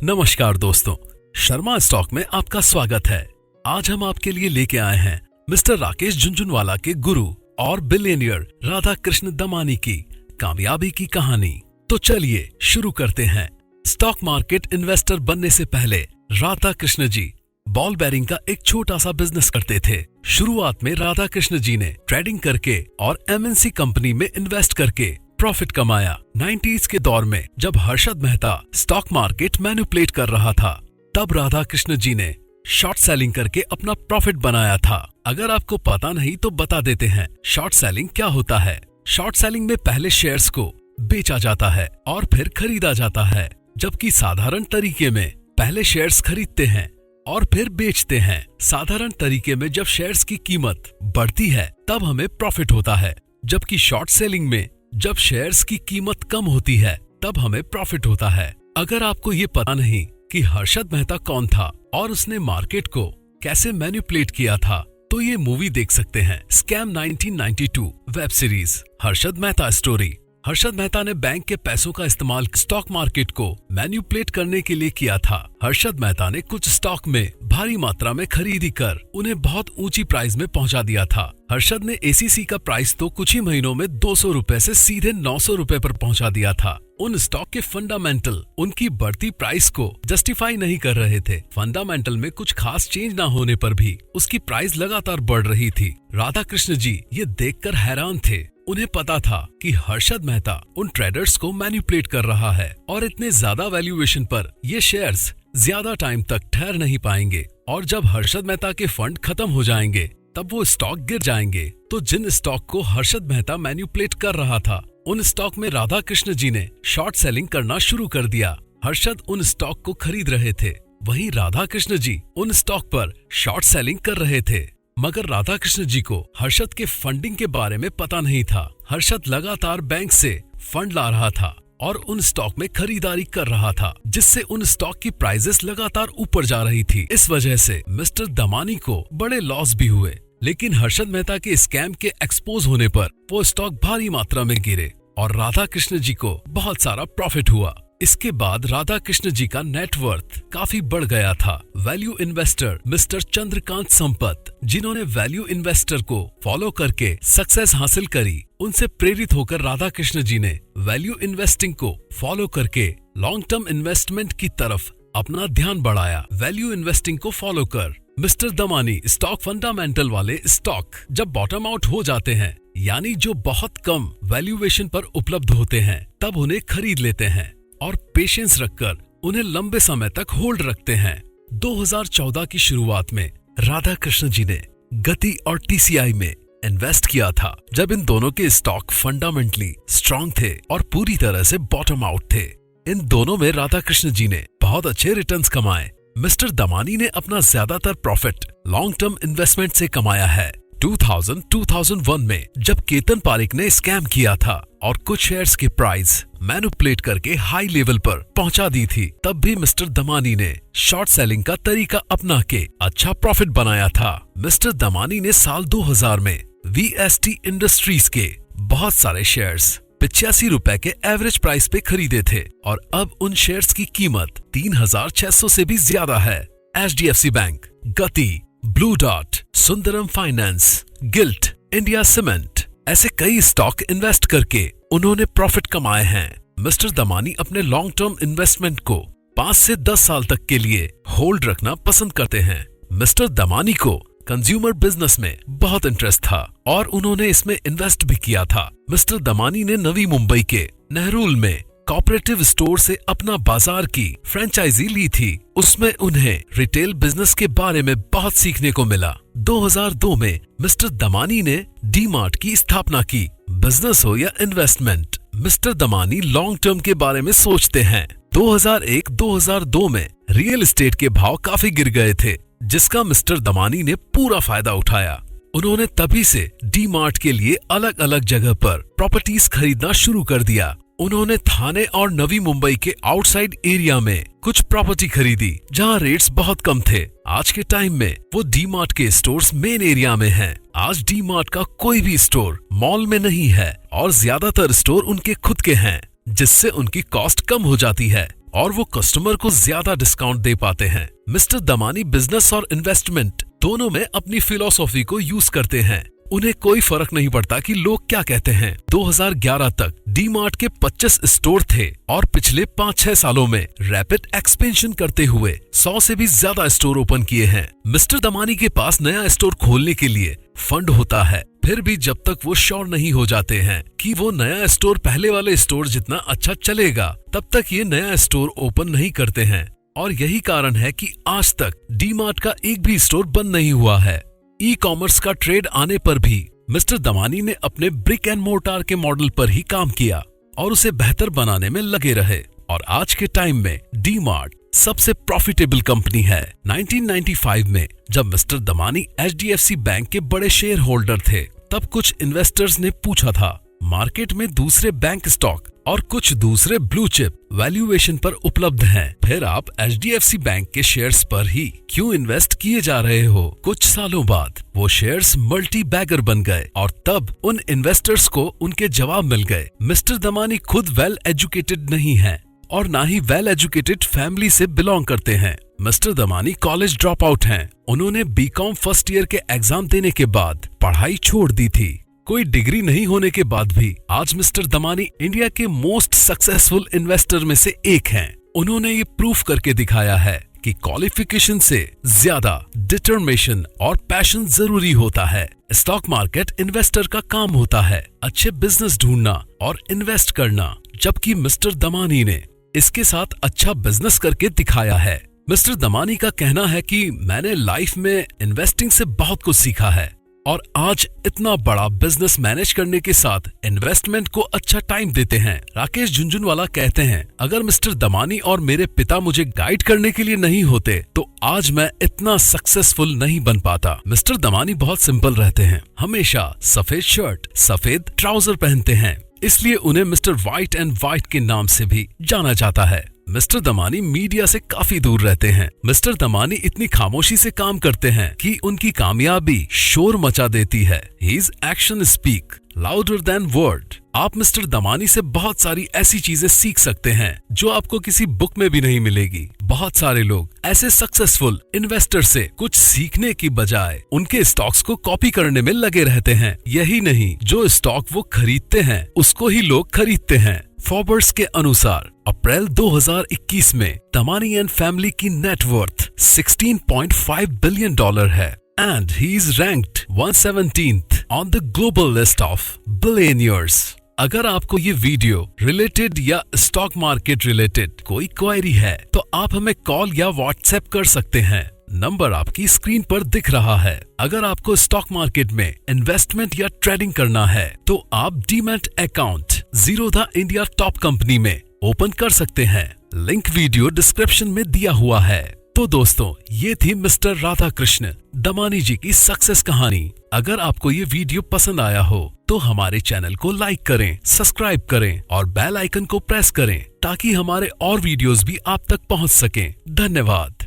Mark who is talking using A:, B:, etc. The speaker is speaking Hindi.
A: नमस्कार दोस्तों, शर्मा स्टॉक में आपका स्वागत है। आज हम आपके लिए लेके आए हैं मिस्टर राकेश झुनझुनवाला के गुरु और बिलियनियर राधा कृष्ण दमानी की कामयाबी की कहानी। तो चलिए शुरू करते हैं। स्टॉक मार्केट इन्वेस्टर बनने से पहले राधा कृष्ण जी बॉल बेयरिंग का एक छोटा सा बिजनेस करते थे। शुरुआत में राधा कृष्ण जी ने ट्रेडिंग करके और एमएनसी कंपनी में इन्वेस्ट करके प्रॉफिट कमाया। 90s के दौर में जब Harshad Mehta stock market manipulate कर रहा था, तब राधा कृष्ण जी ने शॉर्ट सेलिंग करके अपना प्रॉफिट बनाया था। अगर आपको पता नहीं तो बता देते हैं, शॉर्ट सेलिंग क्या होता है। शॉर्ट सेलिंग में पहले शेयर्स को बेचा जाता है और फिर खरीदा जाता है, जबकि साधारण तरीके में पहले शेयर्स खरीदते हैं और फिर बेचते हैं। साधारण तरीके में जब शेयर्स की कीमत बढ़ती है तब हमें प्रॉफिट होता है, जबकि शॉर्ट सेलिंग में जब शेयर्स की कीमत कम होती है तब हमें प्रॉफिट होता है। अगर आपको ये पता नहीं कि हर्षद मेहता कौन था और उसने मार्केट को कैसे मैनिपुलेट किया था, तो ये मूवी देख सकते हैं, scam 1992 web series, Harshad Mehta story. Harshad Mehta ने बैंक के पैसों का इस्तेमाल स्टॉक मार्केट को मैनिपुलेट करने के लिए किया था। हर्षद मेहता ने कुछ स्टॉक में भारी मात्रा में खरीदी कर उन्हें बहुत ऊंची प्राइस में पहुंचा दिया था। हर्षद ने एसीसी का प्राइस तो कुछ ही महीनों में 200 रुपए से सीधे 900 रुपए पर पहुंचा दिया था। उन स्टॉक के फंडामेंटल उनकी बढ़ती प्राइस को जस्टिफाई नहीं कर रहे थे। फंडामेंटल में कुछ खास चेंज ना होने पर भी उसकी प्राइस लगातार बढ़ रही थी। राधा कृष्ण जी ये देखकर हैरान थे। उन्हें पता था कि हर्षद मेहता उन ट्रेडर्स को मैनिपुलेट कर रहा है और इतने ज्यादा वैल्यूएशन पर ये शेयर्स ज्यादा टाइम तक ठहर नहीं पाएंगे, और जब हर्षद मेहता के फंड खत्म हो जाएंगे तब वो स्टॉक गिर जाएंगे। तो जिन स्टॉक को हर्षद मेहता मैनिपुलेट कर रहा था, उन स्टॉक में राधा कृष्ण जी ने शॉर्ट सेलिंग करना शुरू कर दिया। हर्षद उन स्टॉक को खरीद रहे थे, वहीं राधा कृष्ण जी उन स्टॉक पर शॉर्ट सेलिंग कर रहे थे। मगर राधा कृष्ण जी को हर्षद के फंडिंग के बारे में पता नहीं था। हर्षद लगातार बैंक से फंड ला रहा था और उन स्टॉक में खरीदारी कर रहा था, जिससे उन स्टॉक की प्राइसेस लगातार ऊपर जा रही थी। इस वजह से मिस्टर दमानी को बड़े लॉस भी हुए, लेकिन हर्षद मेहता के स्कैम के एक्सपोज होने पर वो स्टॉक भारी मात्रा में गिरे और राधा कृष्ण जी को बहुत सारा प्रॉफिट हुआ। इसके बाद राधा कृष्ण जी का नेटवर्थ काफी बढ़ गया था। Value investor mister Chandrakant Sampat, जिन्होंने वैल्यू इन्वेस्टर को फॉलो करके सक्सेस हासिल करी, उनसे प्रेरित होकर राधा कृष्ण जी ने वैल्यू इन्वेस्टिंग को फॉलो करके लॉन्ग टर्म इन्वेस्टमेंट की तरफ अपना ध्यान बढ़ाया। वैल्यू इन्वेस्टिंग को फॉलो कर मिस्टर दमानी स्टॉक फंडामेंटल वाले स्टॉक जब बॉटम आउट हो जाते हैं, यानी जो बहुत कम वैल्यूएशन पर उपलब्ध होते हैं, तब उन्हें खरीद लेते हैं और पेशेंस रखकर उन्हें लंबे समय तक होल्ड रखते हैं। 2014 की शुरुआत में राधा कृष्ण जी ने गति और टीसीआई में इन्वेस्ट किया था, जब इन दोनों के स्टॉक फंडामेंटली स्ट्रांग थे और पूरी तरह से बॉटम आउट थे। इन दोनों में राधा कृष्ण जी ने बहुत अच्छे रिटर्न्स कमाए। मिस्टर दमानी ने अपना ज्यादातर प्रॉफिट लॉन्ग टर्म इन्वेस्टमेंट से कमाया है। 2001 में जब केतन पारेख ने स्कैम किया था और कुछ शेयर्स के प्राइस मैनिपुलेट करके हाई लेवल पर पहुंचा दी थी, तब भी मिस्टर दमानी ने शॉर्ट सेलिंग का तरीका अपना के अच्छा प्रॉफिट बनाया था। मिस्टर दमानी ने साल 2000 में वीएसटी इंडस्ट्रीज के बहुत सारे शेयर्स 85 रुपए के एवरेज प्राइस पे खरीदे थे और अब उन शेयर्स की कीमत 3600 से भी ज्यादा है। एचडीएफसी बैंक, गति, blue dot, Sundaram finance, guilt, India cement, ऐसे कई स्टॉक इन्वेस्ट करके उन्होंने प्रॉफिट कमाए हैं। मिस्टर दमानी अपने लॉन्ग टर्म इन्वेस्टमेंट को 5 से 10 साल तक के लिए होल्ड रखना पसंद करते हैं। मिस्टर दमानी को कंज्यूमर बिजनेस में बहुत इंटरेस्ट था और उन्होंने इसमें इन्वेस्ट भी किया था। मिस्टर दमानी ने नवी मुंबई के नेहरूल में कोऑपरेटिव स्टोर से अपना बाजार की फ्रेंचाइजी ली थी। उसमें उन्हें रिटेल बिजनेस के बारे में बहुत सीखने को मिला। 2002 में मिस्टर दमानी ने डी-मार्ट की स्थापना की। बिजनेस हो या investment, mister Damani long term के बारे में सोचते हैं। 2001-2002 में रियल एस्टेट के भाव काफी गिर गए थे, जिसका मिस्टर दमानी ने पूरा फायदा उठाया। उन्होंने तभी से डी-मार्ट के लिए अलग अलग जगह पर प्रॉपर्टीज खरीदना शुरू कर दिया। उन्होंने थाने और नवी मुंबई के आउटसाइड एरिया में कुछ प्रॉपर्टी खरीदी जहां रेट्स बहुत कम थे। आज के टाइम में वो डी-मार्ट के स्टोर्स मेन एरिया में हैं। आज डी-मार्ट का कोई भी स्टोर मॉल में नहीं है और ज्यादातर स्टोर उनके खुद के हैं, जिससे उनकी कॉस्ट कम हो जाती है। और वो कस्टमर को ज्यादा डिस्काउंट दे पाते हैं। मिस्टर दमानी बिजनेस और इन्वेस्टमेंट दोनों में अपनी फिलॉसफी को यूज करते हैं। उन्हें कोई फर्क नहीं पड़ता कि लोग क्या कहते हैं। 2011 तक डी-मार्ट के 25 स्टोर थे और पिछले 5-6 सालों में रैपिड एक्सपेंशन करते हुए 100 से भी ज्यादा स्टोर ओपन किए हैं। मिस्टर दमानी के पास नया स्टोर खोलने के लिए फंड होता है, फिर भी जब तक वो श्योर नहीं हो जाते हैं कि वो नया स्टोर पहले वाले स्टोर जितना अच्छा चलेगा, तब तक ये नया स्टोर ओपन नहीं करते हैं। और यही कारण है कि आज तक डी-मार्ट का एक भी स्टोर बंद नहीं हुआ है। ई कॉमर्स का ट्रेड आने पर भी मिस्टर दमानी ने अपने ब्रिक एंड मोर्टार के मॉडल पर ही काम किया और उसे बेहतर बनाने में लगे रहे और आज के टाइम में डी-मार्ट सबसे प्रॉफिटेबल कंपनी है। 1995 में जब मिस्टर दमानी HDFC बैंक के बड़े शेयर होल्डर थे, तब कुछ इन्वेस्टर्स ने पूछा था मार्केट में दूसरे बैंक स्टॉक और कुछ दूसरे ब्लू चिप वैल्यूएशन पर उपलब्ध हैं, फिर आप HDFC बैंक के शेयर्स पर ही क्यों इन्वेस्ट किए जा रहे हो? कुछ सालों बाद वो शेयर्स मल्टी बैगर बन गए और तब उन इन्वेस्टर्स को उनके जवाब मिल गए। मिस्टर दमानी खुद वेल एजुकेटेड नहीं है और ना ही वेल एजुकेटेड फैमिली से बिलोंग करते हैं। Mister Damani college drop out हैं। उन्होंने बीकॉम फर्स्ट ईयर के एग्जाम देने के बाद पढ़ाई छोड़ दी थी। कोई डिग्री नहीं होने के बाद भी आज मिस्टर दमानी इंडिया के मोस्ट सक्सेसफुल इन्वेस्टर में से एक हैं। उन्होंने ये प्रूफ करके दिखाया है कि क्वालिफिकेशन से ज्यादा डिटर्मिनेशन और पैशन जरूरी होता है। स्टॉक मार्केट इन्वेस्टर का काम होता है अच्छे बिजनेस ढूंढना और इन्वेस्ट करना, जबकि मिस्टर दमानी ने इसके साथ अच्छा बिजनेस करके दिखाया है। मिस्टर दमानी का कहना है कि मैंने लाइफ में इन्वेस्टिंग से बहुत कुछ सीखा है और आज इतना बड़ा बिजनेस मैनेज करने के साथ इन्वेस्टमेंट को अच्छा टाइम देते हैं। राकेश झुनझुनवाला कहते हैं, अगर मिस्टर दमानी और मेरे पिता मुझे गाइड करने के लिए नहीं होते तो आज मैं इतना सक्सेसफुल नहीं बन पाता। मिस्टर दमानी बहुत सिंपल रहते हैं, हमेशा सफेद शर्ट सफेद ट्राउजर पहनते हैं, इसलिए उन्हें मिस्टर व्हाइट एंड व्हाइट के नाम से भी जाना जाता है। मिस्टर दमानी मीडिया से काफी दूर रहते हैं। मिस्टर दमानी इतनी खामोशी से काम करते हैं कि उनकी कामयाबी शोर मचा देती है। His action speak louder than word। आप मिस्टर दमानी से बहुत सारी ऐसी चीजें सीख सकते हैं जो आपको किसी बुक में भी नहीं मिलेगी। बहुत सारे लोग ऐसे सक्सेसफुल इन्वेस्टर से कुछ सीखने की बजाय उनके स्टॉक्स को कॉपी करने में लगे रहते हैं। यही नहीं, जो स्टॉक वो खरीदते हैं उसको ही लोग खरीदते हैं। फोर्ब्स के अनुसार अप्रैल 2021 में दमानी एंड फैमिली की नेटवर्थ $16.5 बिलियन है and he is ranked 117th on the global list of billionaires. अगर आपको ये वीडियो रिलेटेड या स्टॉक मार्केट रिलेटेड कोई क्वेरी है तो आप हमें कॉल या व्हाट्सएप कर सकते हैं। नंबर आपकी स्क्रीन पर दिख रहा है। अगर आपको स्टॉक मार्केट में इन्वेस्टमेंट या ट्रेडिंग करना है तो आप demat account Zerodha India top company में ओपन कर सकते हैं। लिंक वीडियो डिस्क्रिप्शन में दिया हुआ है। तो दोस्तों, ये थी मिस्टर राधा कृष्ण दमानी जी की सक्सेस कहानी। अगर आपको ये वीडियो पसंद आया हो तो हमारे चैनल को लाइक करें, सब्सक्राइब करें और बेल आइकन को प्रेस करें ताकि हमारे और वीडियोस भी आप तक पहुंच सकें। धन्यवाद।